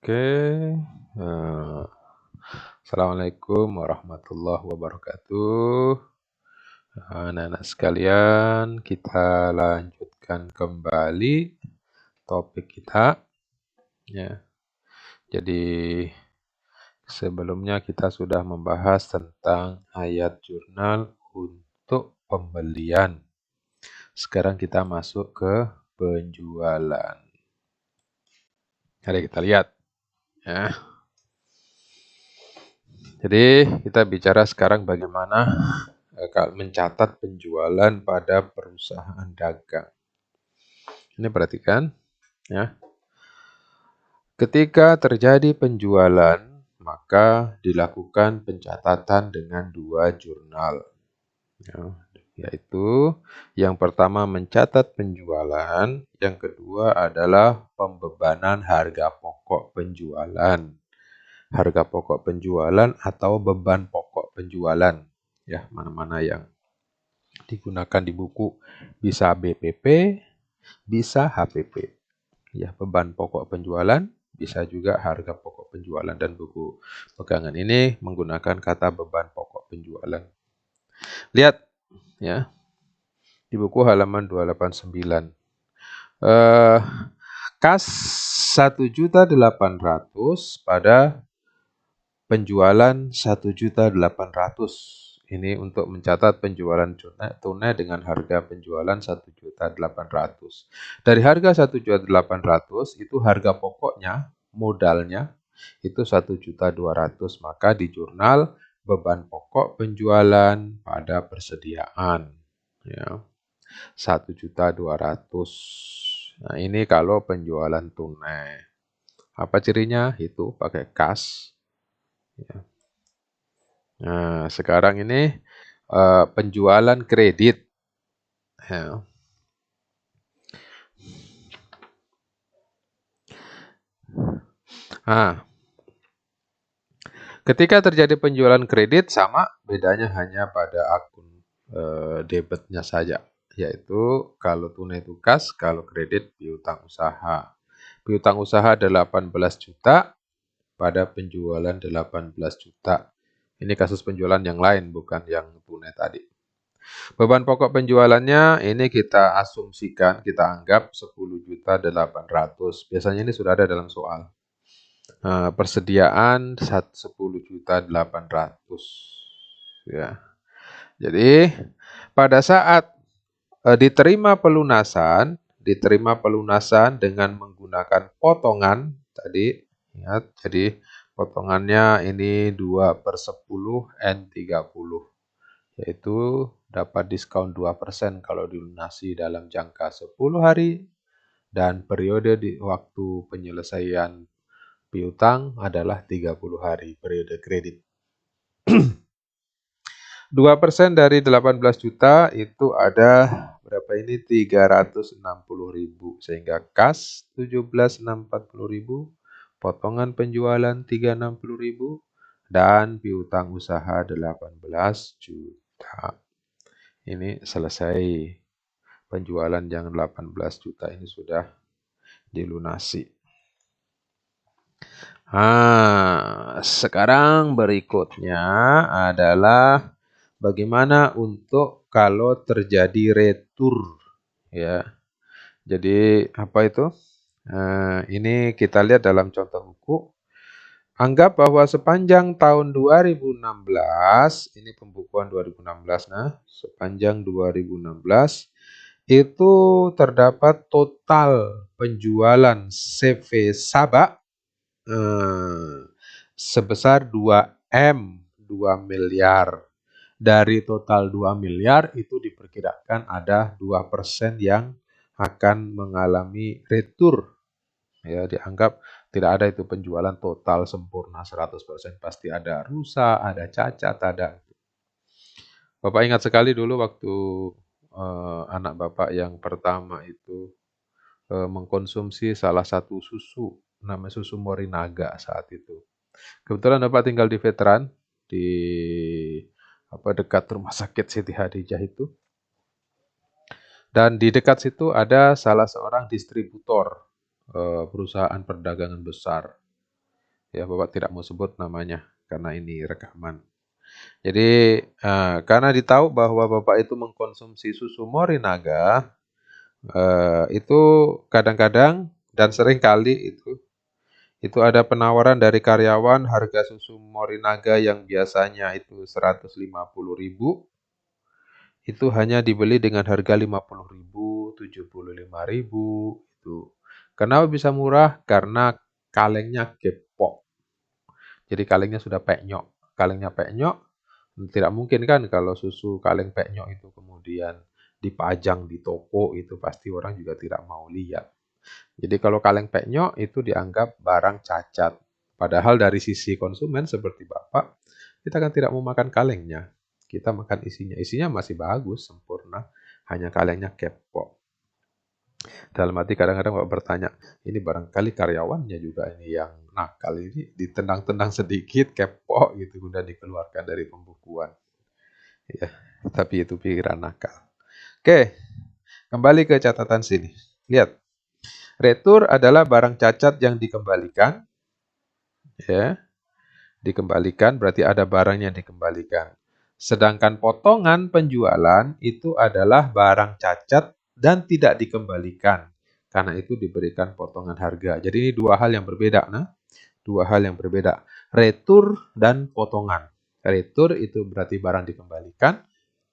Oke, eh, Assalamualaikum warahmatullahi wabarakatuh. Anak-anak sekalian, kita lanjutkan kembali topik kita. Ya, jadi sebelumnya kita sudah membahas tentang ayat jurnal untuk pembelian. Sekarang kita masuk ke penjualan. Mari kita lihat. Ya. Jadi kita bicara sekarang bagaimana mencatat penjualan pada perusahaan dagang. Ini perhatikan, ya. Ketika terjadi penjualan, maka dilakukan pencatatan dengan dua jurnal, ya, yaitu yang pertama mencatat penjualan, yang kedua adalah pembebanan harga pokok penjualan. Harga pokok penjualan atau beban pokok penjualan, ya, mana-mana yang digunakan di buku, bisa BPP, bisa HPP. Ya, beban pokok penjualan, bisa juga harga pokok penjualan, dan buku pegangan ini menggunakan kata beban pokok penjualan. Lihat ya di buku halaman 289. Kas 1.800.000 pada penjualan 1.800.000. Ini untuk mencatat penjualan tunai dengan harga penjualan 1.800.000. Dari harga 1.800.000 itu harga pokoknya, modalnya itu 1.200.000. Maka di jurnal beban pokok penjualan pada persediaan, ya, 1.200.000. Nah, ini kalau penjualan tunai. Apa cirinya? Itu pakai kas. Ya. Nah, sekarang ini penjualan kredit. Ya. Nah, ketika terjadi penjualan kredit sama, bedanya hanya pada akun debitnya saja. Yaitu kalau tunai itu kas, kalau kredit piutang usaha. Piutang usaha 18 juta pada penjualan 18 juta. Ini kasus penjualan yang lain, bukan yang tunai tadi. Beban pokok penjualannya ini kita asumsikan, kita anggap 10.800.000. Biasanya ini sudah ada dalam soal. Persediaan 10.800.000. Ya. Jadi pada saat diterima pelunasan dengan menggunakan potongan tadi, ingat, jadi potongannya ini 2/10 N30. Yaitu dapat diskon 2% kalau dilunasi dalam jangka 10 hari dan periode di waktu penyelesaian piutang adalah 30 hari periode kredit. 2% dari 18 juta itu ada berapa ini? 360.000, sehingga kas 17.640.000, potongan penjualan 360.000, dan piutang usaha 18 juta. Ini selesai penjualan yang 18 juta ini sudah dilunasi. Sekarang berikutnya adalah bagaimana untuk kalau terjadi retur, ya. Jadi apa itu? Ini kita lihat dalam contoh buku. Anggap bahwa sepanjang tahun 2016, ini pembukuan 2016, nah, sepanjang 2016 itu terdapat total penjualan CV Sabak sebesar 2 miliar. Dari total 2 miliar itu diperkirakan ada 2% yang akan mengalami retur. Ya, dianggap tidak ada itu penjualan total sempurna 100%, pasti ada rusak, ada cacat, ada. Bapak ingat sekali dulu waktu anak Bapak yang pertama itu mengkonsumsi salah satu susu, namanya susu Morinaga saat itu. Kebetulan Bapak tinggal di Veteran, di dekat rumah sakit Siti Hadijah itu. Dan di dekat situ ada salah seorang distributor perusahaan perdagangan besar. Ya, Bapak tidak mau sebut namanya karena ini rekaman. Jadi, karena ditahu bahwa Bapak itu mengkonsumsi susu Morinaga, itu kadang-kadang dan sering kali itu ada penawaran dari karyawan harga susu Morinaga yang biasanya itu 150.000, itu hanya dibeli dengan harga 50.000, 75.000 itu. Kenapa bisa murah? Karena kalengnya gepok. Jadi kalengnya sudah penyok. Kalengnya penyok, tidak mungkin kan kalau susu kaleng penyok itu kemudian dipajang di toko, itu pasti orang juga tidak mau lihat. Jadi kalau kaleng penyok itu dianggap barang cacat. Padahal dari sisi konsumen seperti Bapak, kita kan tidak mau makan kalengnya. Kita makan isinya. Isinya masih bagus, sempurna. Hanya kalengnya kepok. Dalam hati kadang-kadang Bapak bertanya, ini barangkali karyawannya juga ini yang nakal, ini ditendang-tendang sedikit, kepok gitu, kemudian dikeluarkan dari pembukuan. Ya, tapi itu pikiran nakal. Oke, kembali ke catatan sini. Lihat, retur adalah barang cacat yang dikembalikan, ya, dikembalikan berarti ada barang yang dikembalikan. Sedangkan potongan penjualan itu adalah barang cacat dan tidak dikembalikan. Karena itu diberikan potongan harga. Jadi ini dua hal yang berbeda. Nah, dua hal yang berbeda. Retur dan potongan. Retur itu berarti barang dikembalikan.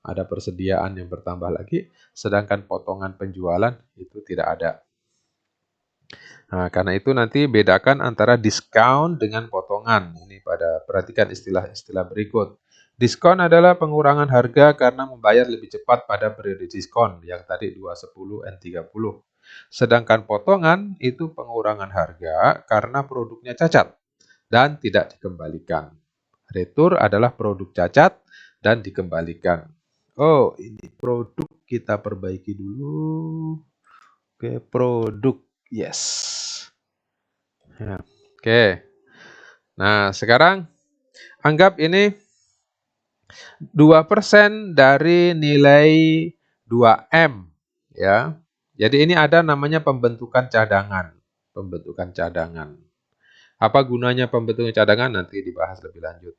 Ada persediaan yang bertambah lagi. Sedangkan potongan penjualan itu tidak ada. Nah, karena itu nanti bedakan antara diskon dengan potongan. Ini perhatikan istilah-istilah berikut. Diskon adalah pengurangan harga karena membayar lebih cepat pada periode diskon, yang tadi 210 N30. Sedangkan potongan itu pengurangan harga karena produknya cacat dan tidak dikembalikan. Retur adalah produk cacat dan dikembalikan. Oh, ini produk kita perbaiki dulu. Oke, produk. Yes. Ya, oke. Nah, sekarang anggap ini 2% dari nilai 2M, ya. Jadi ini ada namanya pembentukan cadangan. Pembentukan cadangan. Apa gunanya pembentukan cadangan? Nanti dibahas lebih lanjut.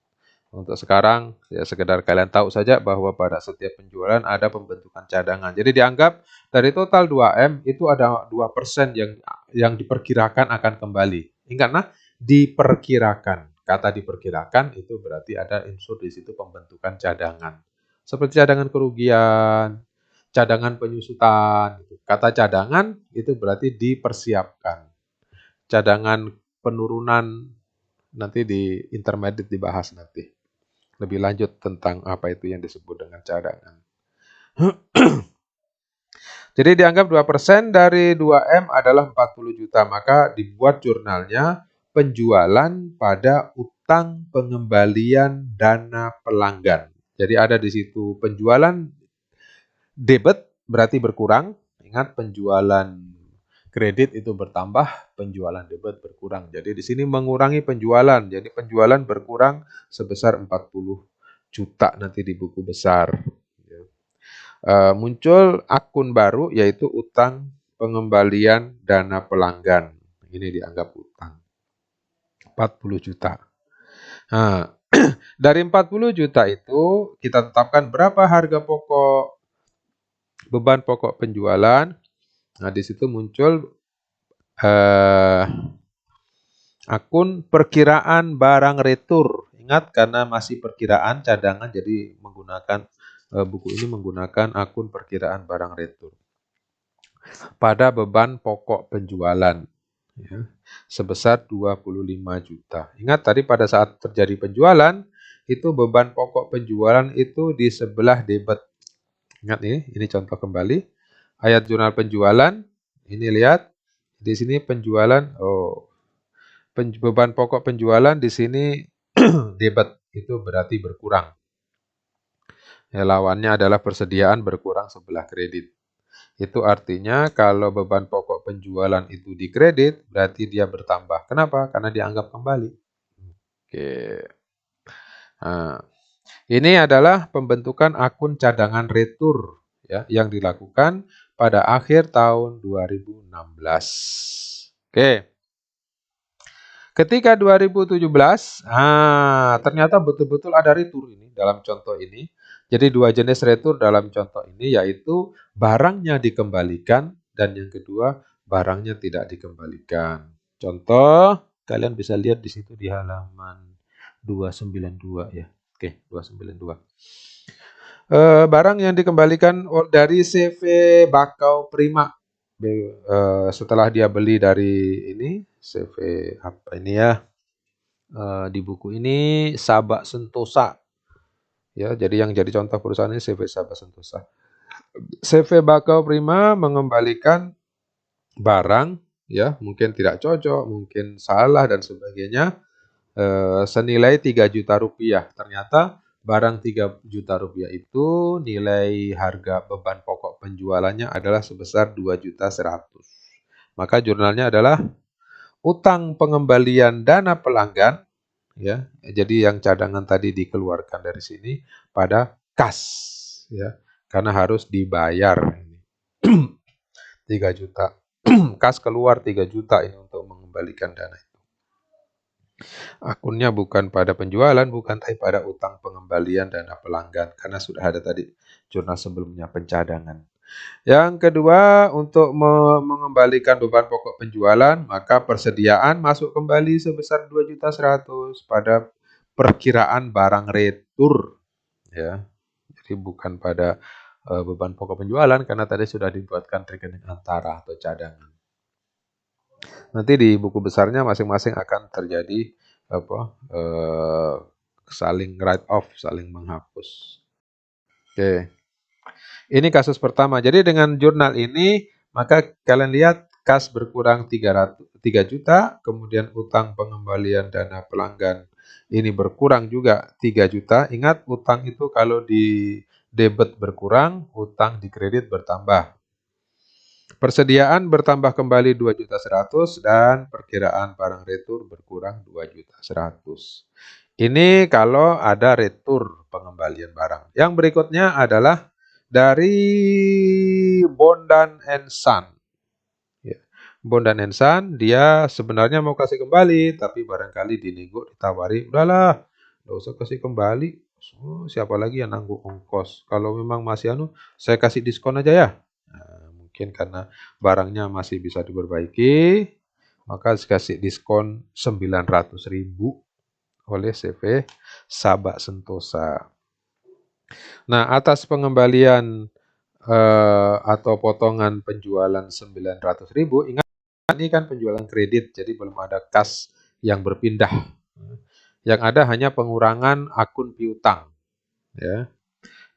Untuk sekarang, ya sekedar kalian tahu saja bahwa pada setiap penjualan ada pembentukan cadangan. Jadi dianggap dari total 2M itu ada 2% yang diperkirakan akan kembali. Ingat, nah, diperkirakan. Kata diperkirakan itu berarti ada unsur di situ pembentukan cadangan. Seperti cadangan kerugian, cadangan penyusutan. Kata cadangan itu berarti dipersiapkan. Cadangan penurunan nanti di intermediate dibahas nanti. Lebih lanjut tentang apa itu yang disebut dengan cadangan. Jadi dianggap 2% dari 2M adalah 40 juta. Maka dibuat jurnalnya penjualan pada utang pengembalian dana pelanggan. Jadi ada di situ penjualan debit berarti berkurang. Ingat, penjualan kredit itu bertambah, penjualan debit berkurang. Jadi di sini mengurangi penjualan. Jadi penjualan berkurang sebesar 40 juta nanti di buku besar. Muncul akun baru yaitu utang pengembalian dana pelanggan. Ini dianggap utang. 40 juta. Nah, dari 40 juta itu kita tetapkan berapa harga pokok, beban pokok penjualan. Nah, di situ muncul akun perkiraan barang retur. Ingat, karena masih perkiraan cadangan, jadi menggunakan buku ini menggunakan akun perkiraan barang retur. Pada beban pokok penjualan, ya, sebesar 25 juta. Ingat tadi pada saat terjadi penjualan, itu beban pokok penjualan itu di sebelah debit. Ingat ini contoh kembali. Ayat jurnal penjualan, ini lihat. Di sini penjualan, beban pokok penjualan di sini debit, itu berarti berkurang. Ya, lawannya adalah persediaan berkurang sebelah kredit. Itu artinya kalau beban pokok penjualan itu dikredit, berarti dia bertambah. Kenapa? Karena dianggap kembali. Oke. Nah, ini adalah pembentukan akun cadangan retur, ya, yang dilakukan pada akhir tahun 2016. Oke. Ketika 2017, ternyata betul-betul ada retur ini dalam contoh ini. Jadi dua jenis retur dalam contoh ini yaitu barangnya dikembalikan dan yang kedua barangnya tidak dikembalikan. Contoh, kalian bisa lihat di situ di halaman 292 ya. Oke, 292. Barang yang dikembalikan dari CV Bakau Prima. Setelah dia beli dari ini, CV apa ini ya? Di buku ini Sabak Sentosa. Ya, jadi yang jadi contoh perusahaan ini CV Sabak Sentosa. CV Bakau Prima mengembalikan barang, ya mungkin tidak cocok, mungkin salah dan sebagainya, senilai 3 juta rupiah. Ternyata barang 3 juta rupiah itu nilai harga beban pokok penjualannya adalah sebesar 2.100.000. Maka jurnalnya adalah utang pengembalian dana pelanggan, ya. Jadi yang cadangan tadi dikeluarkan dari sini pada kas, ya. Karena harus dibayar ini. 3 juta. Kas keluar 3 juta ini untuk mengembalikan dana itu. Akunnya bukan pada penjualan, bukan tapi pada utang pengembalian dana pelanggan karena sudah ada tadi jurnal sebelumnya pencadangan. Yang kedua, untuk mengembalikan beban pokok penjualan, maka persediaan masuk kembali sebesar 2.100.000 pada perkiraan barang retur, ya. Jadi bukan pada beban pokok penjualan karena tadi sudah dibuatkan rekening antara atau cadangan. Nanti di buku besarnya masing-masing akan terjadi saling write off, saling menghapus. Oke. Ini kasus pertama. Jadi dengan jurnal ini, maka kalian lihat kas berkurang 3 juta, kemudian utang pengembalian dana pelanggan ini berkurang juga 3 juta. Ingat, utang itu kalau di debit berkurang, utang di kredit bertambah. Persediaan bertambah kembali 2.100.000 dan perkiraan barang retur berkurang 2.100.000. Ini kalau ada retur pengembalian barang. Yang berikutnya adalah dari Bondan and Son. Ya. Bondan and Son, dia sebenarnya mau kasih kembali, tapi barangkali dinego, ditawari, udahlah, nggak usah kasih kembali. Siapa lagi yang nanggung ongkos? Kalau memang masih saya kasih diskon aja ya. Nah, mungkin karena barangnya masih bisa diperbaiki, maka dikasih diskon 900.000 oleh CV Sabak Sentosa. Nah, atas pengembalian atau potongan penjualan 900.000, ingat ini kan penjualan kredit, jadi belum ada kas yang berpindah. Yang ada hanya pengurangan akun piutang. Ya.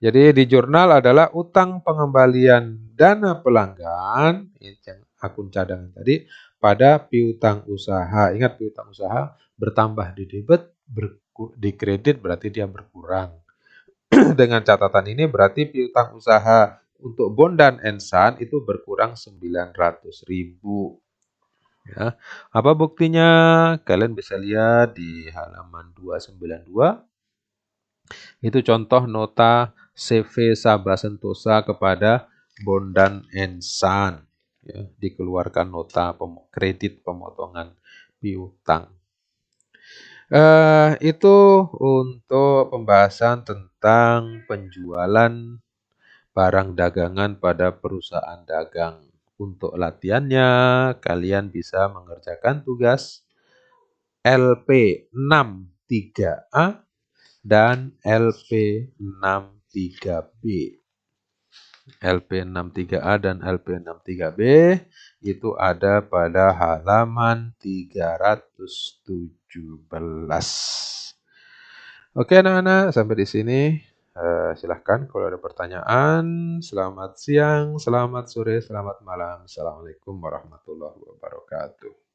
Jadi di jurnal adalah utang pengembalian dana pelanggan, yang akun cadangan tadi, pada piutang usaha. Ingat, piutang usaha bertambah di debit, di kredit berarti dia berkurang. Dengan catatan ini berarti piutang usaha untuk Bondan and Son itu berkurang 900.000. Ya. Apa buktinya? Kalian bisa lihat di halaman 292. Itu contoh nota CV Sabah Sentosa kepada Bondan and Son. Ya, dikeluarkan nota kredit pemotongan piutang. Itu untuk pembahasan tentang penjualan barang dagangan pada perusahaan dagang. Untuk latihannya, kalian bisa mengerjakan tugas LP63A dan LP63B. LP63A dan LP63B itu ada pada halaman 317. Oke anak-anak, sampai di sini. Silahkan kalau ada pertanyaan. Selamat siang, selamat sore, selamat malam. Assalamualaikum warahmatullahi wabarakatuh.